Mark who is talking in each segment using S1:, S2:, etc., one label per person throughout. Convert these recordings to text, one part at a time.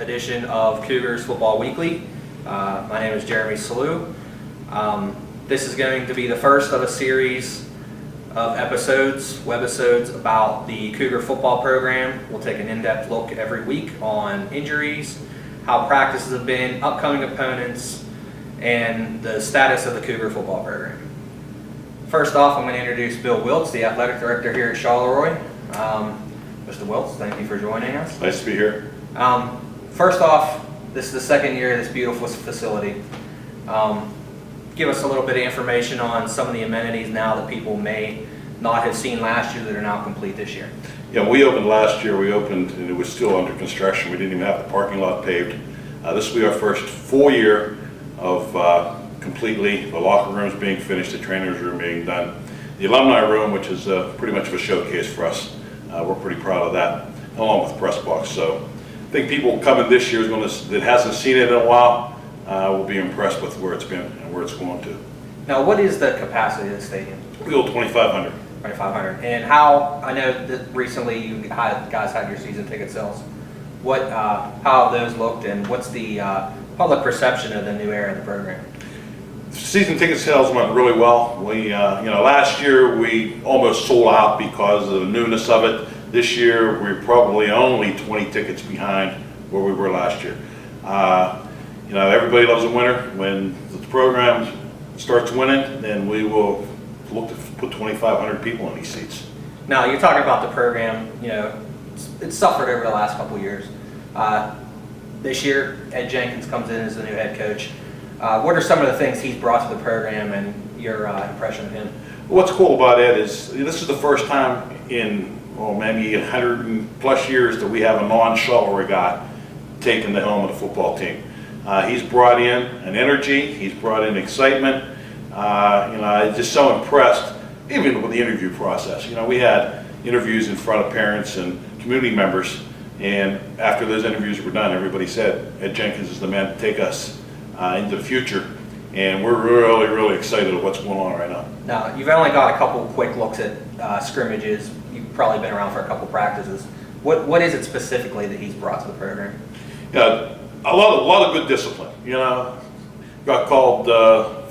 S1: edition of Cougars Football Weekly. My name is Jeremy Salou. This is going to be the first of a series of webisodes about the Cougar football program. We'll take an in-depth look every week on injuries, how practices have been, upcoming opponents, and the status of the Cougar football program. First off, I'm going to introduce Bill Wiltz, the athletic director here at Charleroi. Mr. Wiltz, thank you for joining us.
S2: Nice to be here.
S1: First off, this is the second year of this beautiful facility. Give us a little bit of information on some of the amenities now that people may not have seen last year that are now complete this year.
S2: Yeah, we opened last year. We opened and it was still under construction. We didn't even have the parking lot paved. This will be our first full year of completely the locker rooms being finished, the trainer's room being done. The alumni room, which is pretty much of a showcase for us. We're pretty proud of that, along with the press box. So I think people coming this year that hasn't seen it in a while will be impressed with where it's been and where it's going to.
S1: Now, what is the capacity of the stadium?
S2: We hold 2,500.
S1: 2,500. And how, I know that recently you guys had your season ticket sales. How have those looked, and what's the public perception of the new era of the program?
S2: Season ticket sales went really well. We, last year we almost sold out because of the newness of it. This year we're probably only 20 tickets behind where we were last year. Everybody loves a winner. When the program starts winning, then we will look to put 2,500 people in these seats.
S1: Now, you're talking about the program. It's suffered over the last couple of years. This year, Ed Jenkins comes in as the new head coach. What are some of the things he's brought to the program and your impression of him?
S2: What's cool about Ed is this is the first time in maybe 100+ years that we have a non-Charleroi guy taking the helm of the football team. He's brought in an energy, he's brought in excitement. I'm just so impressed, even with the interview process. We had interviews in front of parents and community members, and after those interviews were done, everybody said Ed Jenkins is the man to take us into the future, and we're really, really excited at what's going on right now. Now,
S1: you've only got a couple quick looks at scrimmages. You've probably been around for a couple practices. What is it specifically that he's brought to the program?
S2: Yeah, a lot of good discipline. Got called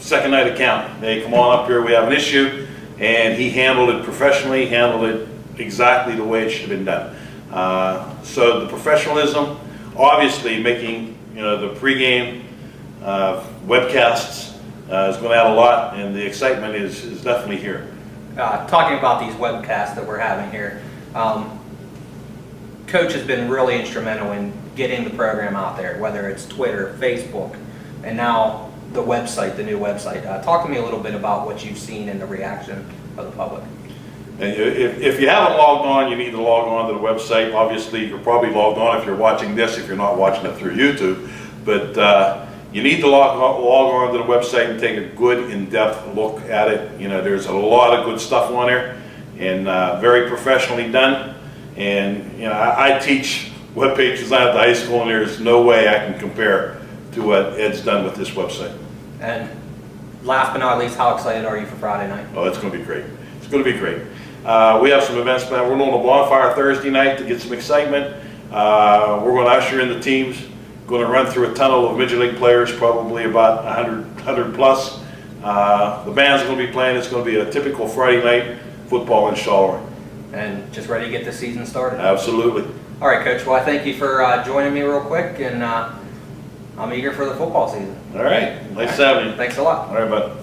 S2: second night account. They come on up here, we have an issue, and he handled it professionally, handled it exactly the way it should have been done. So the professionalism, obviously making the pregame webcasts is going to add a lot, and the excitement is definitely here.
S1: Talking about these webcasts that we're having here, Coach has been really instrumental in getting the program out there, whether it's Twitter, Facebook, and now the website, the new website. Talk to me a little bit about what you've seen in the reaction of the public.
S2: And if you haven't logged on, you need to log on to the website. Obviously, you're probably logged on if you're watching this, if you're not watching it through YouTube. But you need to log on to the website and take a good in-depth look at it. There's a lot of good stuff on there, and very professionally done. And I teach webpage design at the high school, and there's no way I can compare to what Ed's done with this website.
S1: And last but not least, how excited are you for Friday night?
S2: Oh, it's going to be great. It's going to be great. We have some events planned. We're doing a bonfire Thursday night to get some excitement. We're going to usher in the teams. Going to run through a tunnel of Major League players, probably about 100 plus. The band's going to be playing. It's going to be a typical Friday night football in Charleroi.
S1: And just ready to get the season started?
S2: Absolutely.
S1: All right, Coach. Well, I thank you for joining me real quick, and I'm eager for the football season.
S2: All right. Nice having you.
S1: Thanks a lot.
S2: All right, bud.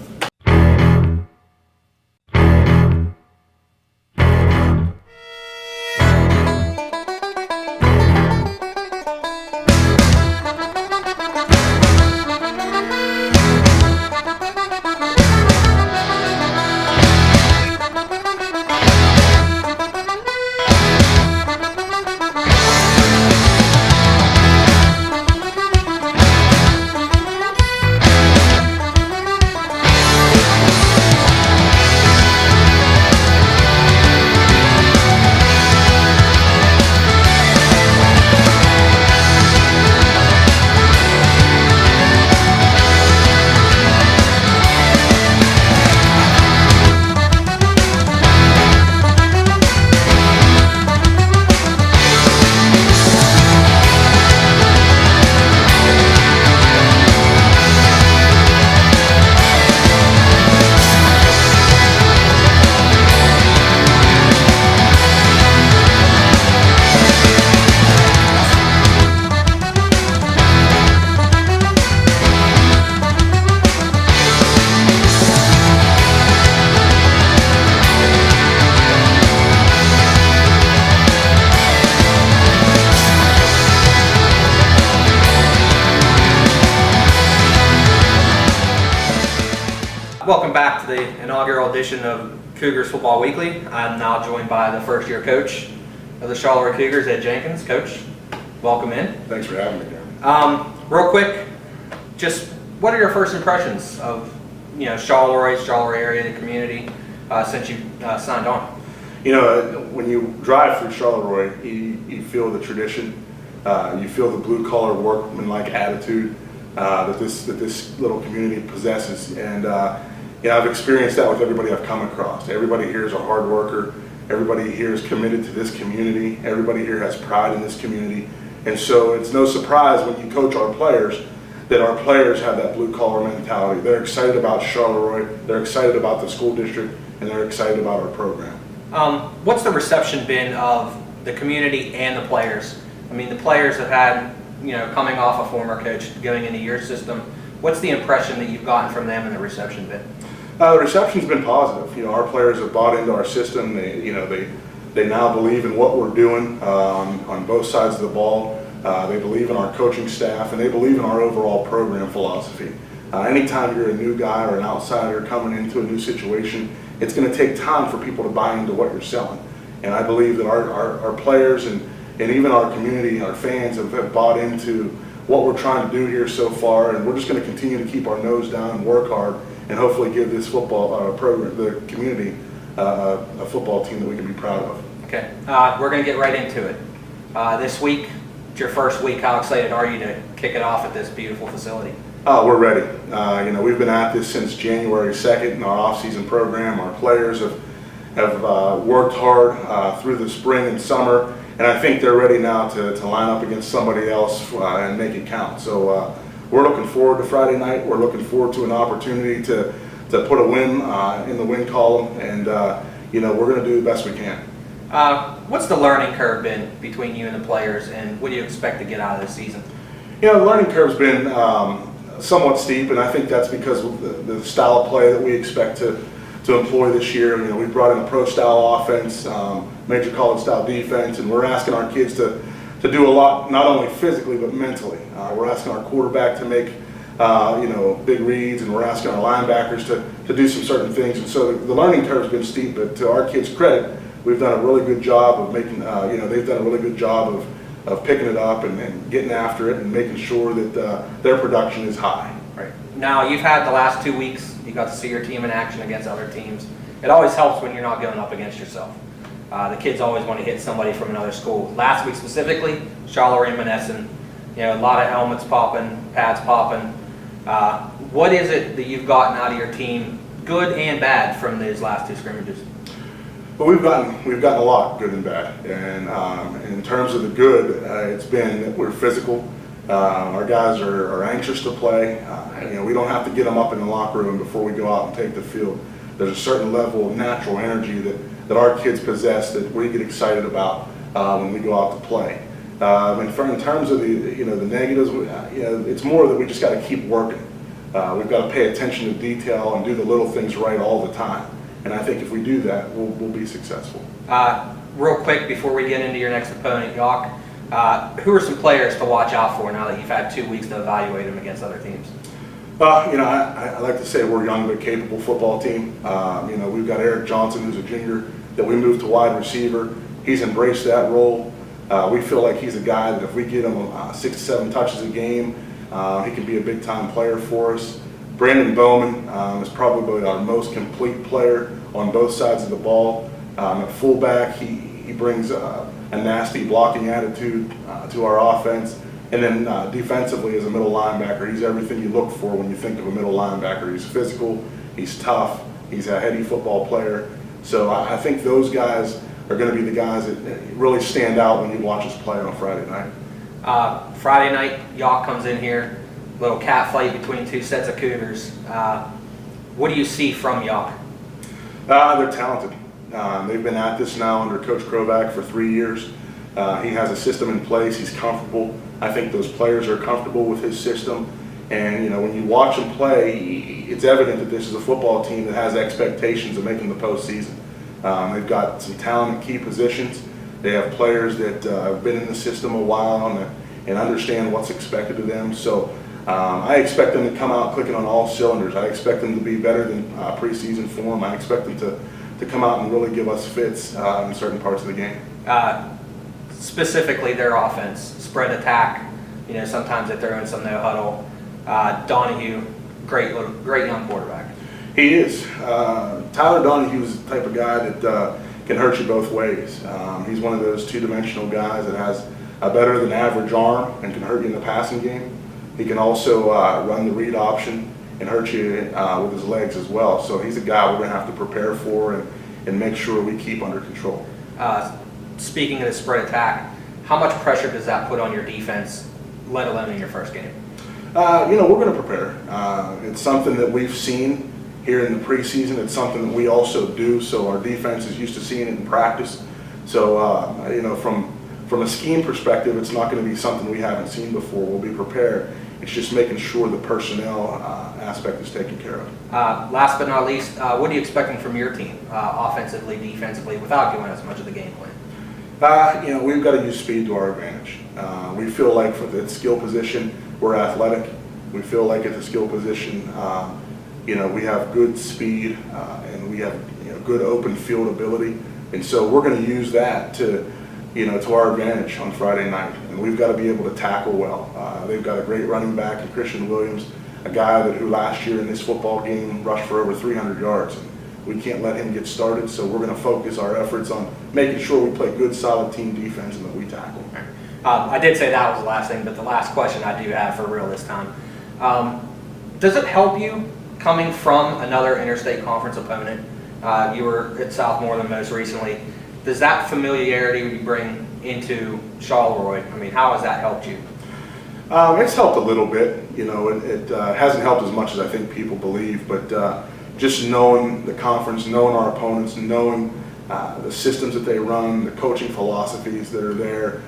S1: Welcome back to the inaugural edition of Cougars Football Weekly. I'm now joined by the first-year coach of the Charleroi Cougars, Ed Jenkins. Coach, welcome in.
S3: Thanks for having me, Darren.
S1: Real quick, just what are your first impressions of Charleroi area, the community, since you signed on?
S3: You know, when you drive through Charleroi, you feel the tradition, you feel the blue-collar workman-like attitude that this little community possesses, and I've experienced that with everybody I've come across. Everybody here is a hard worker. Everybody here is committed to this community. Everybody here has pride in this community, and so it's no surprise when you coach our players that our players have that blue-collar mentality. They're excited about Charleroi. They're excited about the school district, and they're excited about our program.
S1: What's the reception been of the community and the players? I mean, the players have had, coming off a former coach, going into your system. What's the impression that you've gotten from them and the reception been?
S3: The reception's been positive. Our players have bought into our system. They now believe in what we're doing on both sides of the ball. They believe in our coaching staff, and they believe in our overall program philosophy. Anytime you're a new guy or an outsider coming into a new situation, it's going to take time for people to buy into what you're selling. And I believe that our players and even our community, our fans have bought into what we're trying to do here so far, and we're just going to continue to keep our nose down and work hard and hopefully give this football program, the community, a football team that we can be proud of.
S1: Okay, we're going to get right into it. This week, it's your first week. How excited are you to kick it off at this beautiful facility?
S3: We're ready. We've been at this since January 2nd in our off-season program. Our players have worked hard through the spring and summer, and I think they're ready now to line up against somebody else and make it count. So we're looking forward to Friday night. We're looking forward to an opportunity to put a win in the win column, and we're going to do the best we can.
S1: What's the learning curve been between you and the players, and what do you expect to get out of this season?
S3: The learning curve's been somewhat steep, and I think that's because of the style of play that we expect to employ this year. We brought in a pro-style offense, major college-style defense, and we're asking our kids to do a lot, not only physically but mentally. We're asking our quarterback to make big reads, and we're asking our linebackers to do some certain things. And so the learning curve's been steep, but to our kids' credit, we've done a really good job of making. They've done a really good job of picking it up and getting after it and making sure that their production is high.
S1: Right. Now, you've had the last 2 weeks, you got to see your team in action against other teams. It always helps when you're not going up against yourself. The kids always want to hit somebody from another school. Last week specifically, Charleroi and Monessen, a lot of helmets popping, pads popping. What is it that you've gotten out of your team, good and bad, from these last two scrimmages?
S3: But we've gotten a lot, good and bad. And in terms of the good, it's been that we're physical. Our guys are anxious to play. We don't have to get them up in the locker room before we go out and take the field. There's a certain level of natural energy that our kids possess that we get excited about when we go out to play. And in terms of the negatives, it's more that we just got to keep working. We've got to pay attention to detail and do the little things right all the time. And I think if we do that, we'll be successful.
S1: Real quick, before we get into your next opponent, Yough, who are some players to watch out for now that you've had 2 weeks to evaluate them against other teams?
S3: I like to say we're a young but capable football team. We've got Eric Johnson, who's a junior, that we moved to wide receiver. He's embraced that role. We feel like he's a guy that if we get him 6 to 7 touches a game, he can be a big-time player for us. Brandon Bowman is probably our most complete player on both sides of the ball. At fullback, he brings a nasty blocking attitude to our offense. And then defensively, as a middle linebacker, he's everything you look for when you think of a middle linebacker. He's physical, he's tough, he's a heady football player. So I think those guys are going to be the guys that really stand out when you watch us play on Friday night.
S1: Friday night, Yough comes in here. Little cat fight between two sets of Cougars. What do you see from Yough?
S3: They're talented. They've been at this now under Coach Krovac for 3 years. He has a system in place. He's comfortable. I think those players are comfortable with his system. And when you watch them play, it's evident that this is a football team that has expectations of making the postseason. They've got some talent in key positions. They have players that have been in the system a while and understand what's expected of them. So I expect them to come out clicking on all cylinders. I expect them to be better than preseason form. I expect them to come out and really give us fits in certain parts of the game.
S1: Specifically their offense, spread attack, sometimes they throw in some no huddle. Donahue, great young quarterback.
S3: He is. Tyler Donahue is the type of guy that can hurt you both ways. He's one of those two-dimensional guys that has a better than average arm and can hurt you in the passing game. He can also run the read option and hurt you with his legs as well. So he's a guy we're going to have to prepare for and make sure we keep under control.
S1: Speaking of the spread attack, how much pressure does that put on your defense, let alone in your first game?
S3: We're going to prepare. It's something that we've seen here in the preseason. It's something that we also do, so our defense is used to seeing it in practice. So, from a scheme perspective, it's not going to be something we haven't seen before. We'll be prepared. It's just making sure the personnel aspect is taken care of.
S1: Last but not least, what are you expecting from your team, offensively, defensively, without giving us much of the game plan?
S3: We've got to use speed to our advantage. We feel like for the skill position, we're athletic. We feel like at the skill position, we have good speed and we have good open field ability. And so we're going to use that to our advantage on Friday night. And we've got to be able to tackle well. They've got a great running back in Christian Williams, a guy who last year in this football game rushed for over 300 yards. We can't let him get started, so we're going to focus our efforts on making sure we play good, solid team defense and that we tackle.
S1: I did say that was the last thing, but the last question I do have for real this time. Does it help you coming from another interstate conference opponent? You were at Southmoreland most recently. Does that familiarity you bring into Charleroi, how has that helped you?
S3: It's helped a little bit. It hasn't helped as much as I think people believe, but just knowing the conference, knowing our opponents, knowing the systems that they run, the coaching philosophies that are there,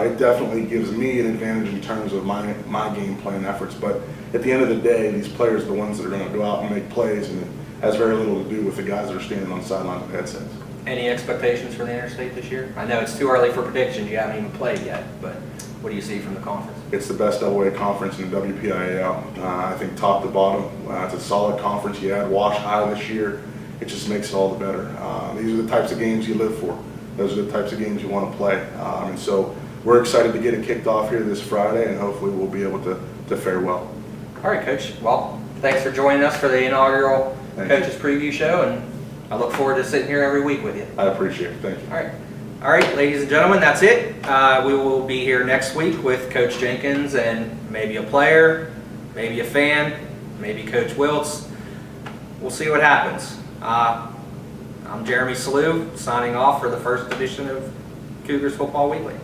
S3: it definitely gives me an advantage in terms of my game plan efforts. But at the end of the day, these players are the ones that are going to go out and make plays, and it has very little to do with the guys that are standing on sidelines with headsets. Any
S1: expectations for the interstate this year? I know it's too early for predictions. You haven't even played yet, but what do you see from the conference?
S3: It's the best AA conference in the WPIAL. I think top to bottom, it's a solid conference. You add Wash High this year, it just makes it all the better. These are the types of games you live for. Those are the types of games you want to play. And so we're excited to get it kicked off here this Friday, and hopefully we'll be able to fare well.
S1: All right, Coach. Well, thanks for joining us for the inaugural Coaches Preview Show, and I look forward to sitting here every week with you.
S3: I appreciate it. Thank you.
S1: All right, ladies and gentlemen, that's it. We will be here next week with Coach Jenkins and maybe a player, maybe a fan, maybe Coach Wiltz. We'll see what happens. I'm Jeremy Salou, signing off for the first edition of Cougars Football Weekly.